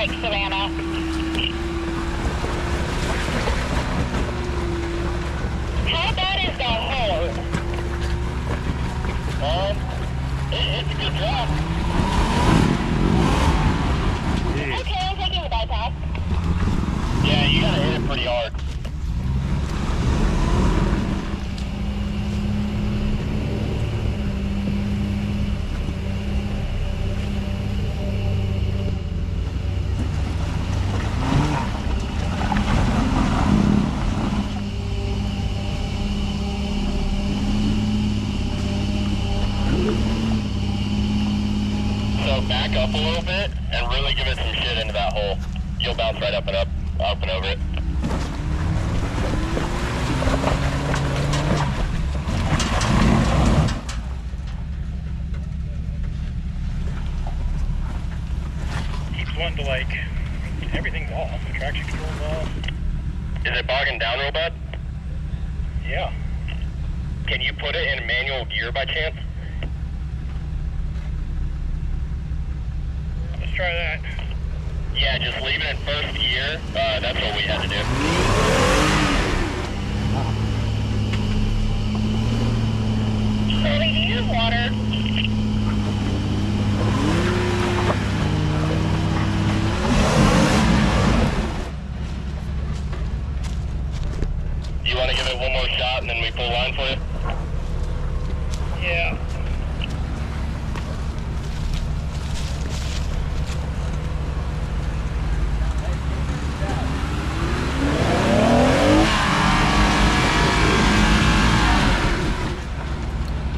like Savannah. How bad is the hole? It's a good job. Okay, I'm taking the bypass. Yeah, you gotta hit it pretty hard. Back up a little bit and really give it some shit into that hole. You'll bounce right up and over it. Keeps wanting to like, everything's off. The traction control's off. Is it bogging down real bad? Yeah. Can you put it in manual gear by chance? Try that. Yeah, just leave it in first gear. That's what we had to do. Shirley, do you have water? You want to give it one more shot and then we pull line for you? Yeah.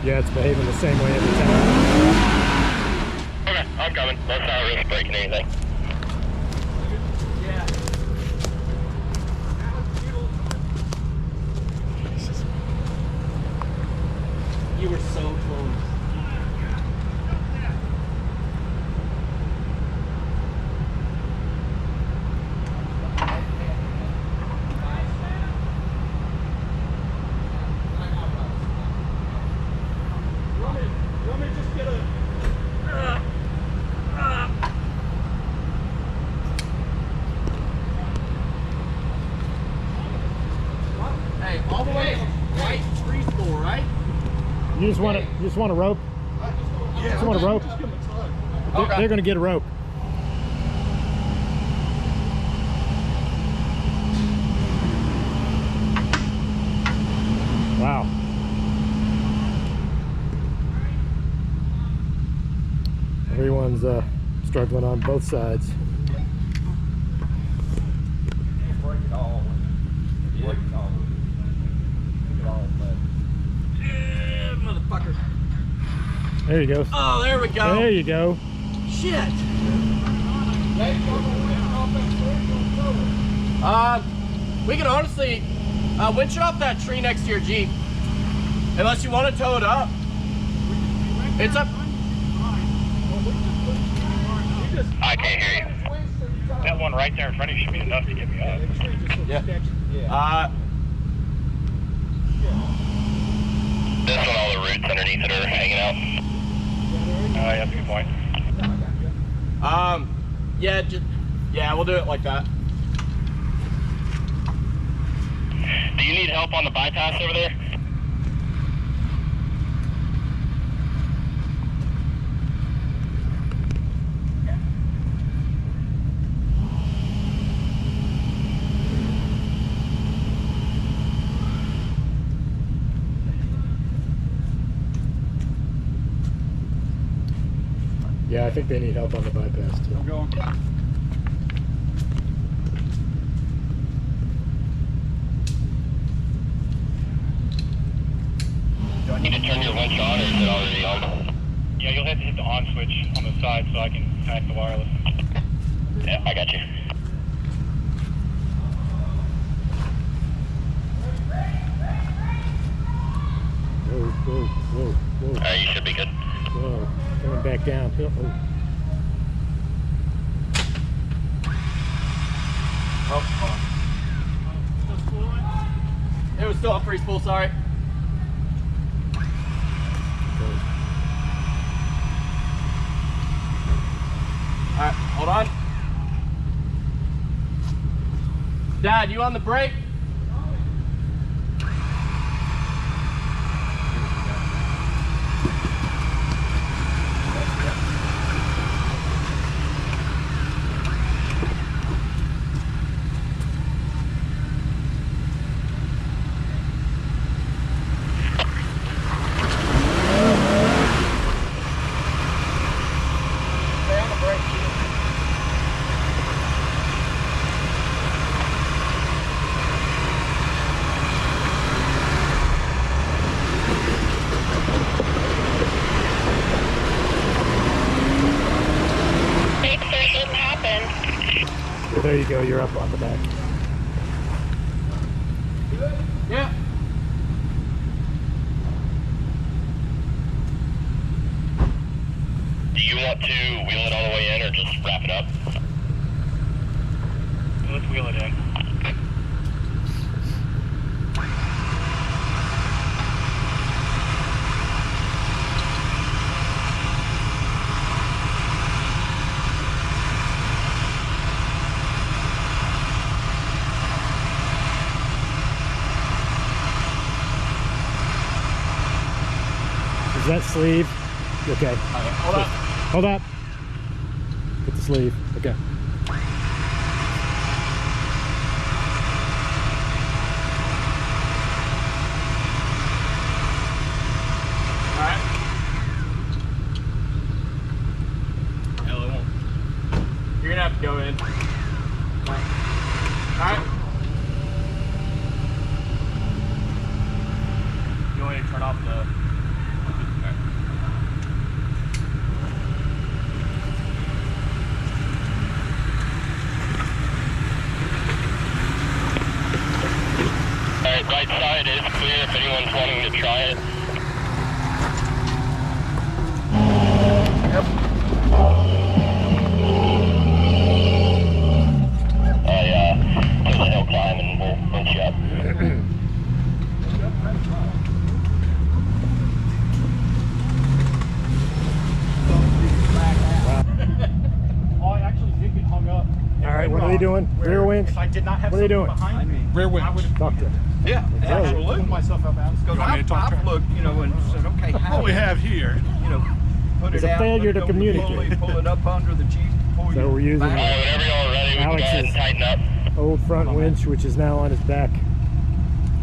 Yeah, it's behaving the same way every time. Okay, I'm coming. Let's not risk breaking anything. Yeah. You were so close. All the way right, free spool, right? You just want a rope? Yeah. Just want a rope? They're going to get a rope. Wow. Everyone's struggling on both sides. Break it all. Break it all. Motherfucker. There you go. Oh, there we go. There you go. Shit. We can honestly winch it off that tree next to your Jeep. Unless you want to tow it up. It's up. I can't hear you. That one right there in front of you should be enough to get me up. Yeah. This one, all the roots underneath it are hanging out. Yeah, that's a good point. Yeah, we'll do it like that. Do you need help on the bypass over there? Yeah, I think they need help on the bypass too. I'm going. Do I need to turn your winch on or is it already on? Yeah, you'll have to hit the on switch on the side so I can connect the wireless. Yeah, I got you. Whoa, whoa, whoa, whoa. Alright, you should be good. Whoa, coming back down. Oh, hold on. It was still a free spool, sorry. Alright, hold on. Dad, you on the brake? Stay on the brake, Chief. Well, there you go. You're up on the back. Yeah. Do you want to wheel it all the way in or just wrap it up? Let's wheel it in. Is that sleeve? Okay. Hold up. Hold up. Get the sleeve. Okay. Alright. Hell, it won't. You're gonna have to go in. Alright. You want me to turn off the... Alright, right side is clear if anyone's wanting to try it. There's a hill climb and we'll winch you up. Oh, I actually did get hung up. All right. What are they doing? Rear winch. If I did not have What are they something doing? behind me, Rear winch. I would have Talk to him. Yeah, absolutely. pulled myself up out. You want me to talk to I've her? looked, you know, and said, okay, how What we do have here, you know, put It's it a out, failure put it to over the communicate. pulley, pull it up under the Jeep, pull So you we're using back. Alright, whenever y'all are ready, we can go ahead Alex's- and tighten up. old front winch, which is now on his back.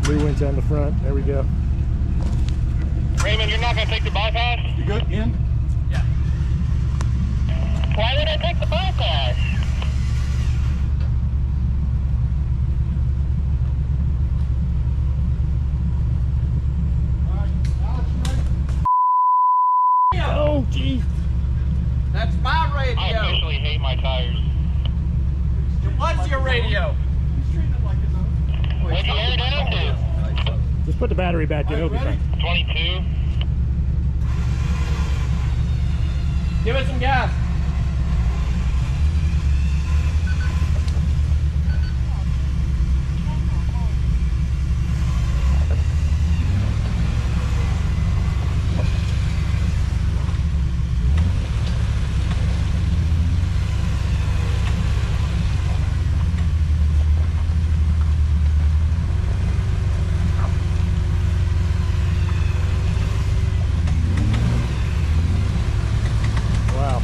New winch on the front. There we go. Raymond, you're not going to take the bypass? you good? In? Why would I take the bypass? Oh, geez. That's my I radio. officially hate my tires. What's your radio? What'd you air it down to? Just put the battery back in. It'll be fine. 22. Give it some gas. Wow.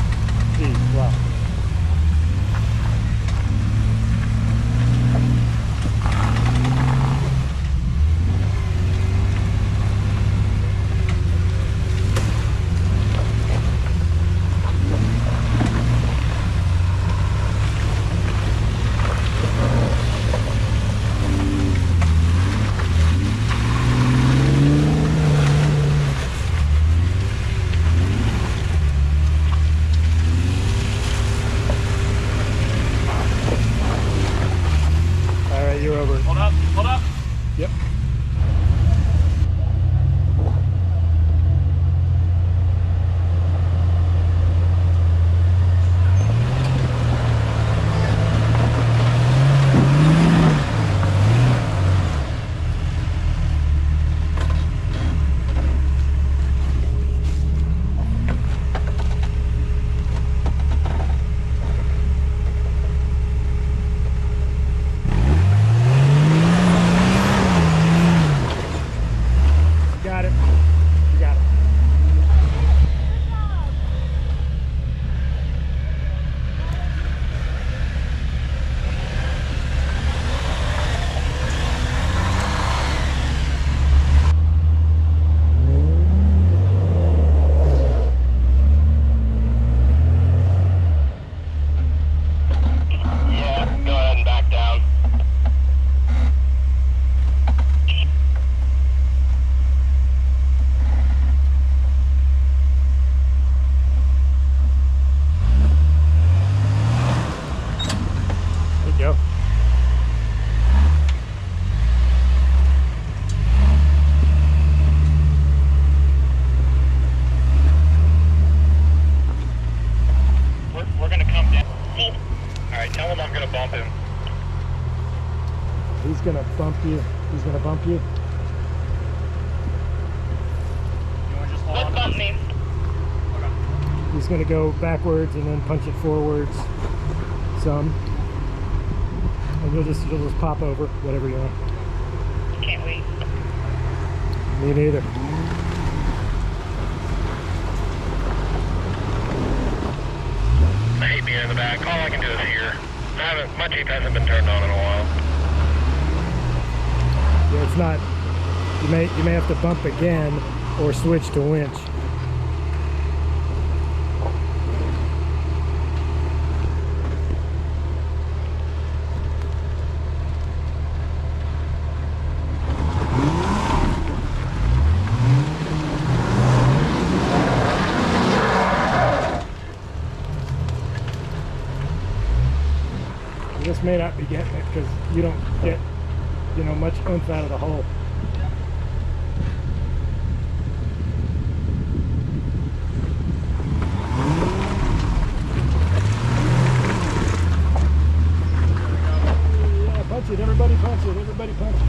15. Alright, tell him I'm gonna bump him. He's gonna bump you. He's gonna bump you. You want to just hold Let's on? bump me. He's gonna go backwards and then punch it forwards some. And you'll just pop over, whatever you want. Can't wait. Me neither. I hate being in the back. All I can do is hear. My Jeep hasn't been turned on in a while. Yeah, it's not. You may have to bump again or switch to winch. This may not be getting it because you don't get, you know, much oomph out of the hole. Yeah, punch it, everybody punch it, everybody punch it.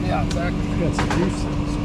Yeah, exactly. Got some juice.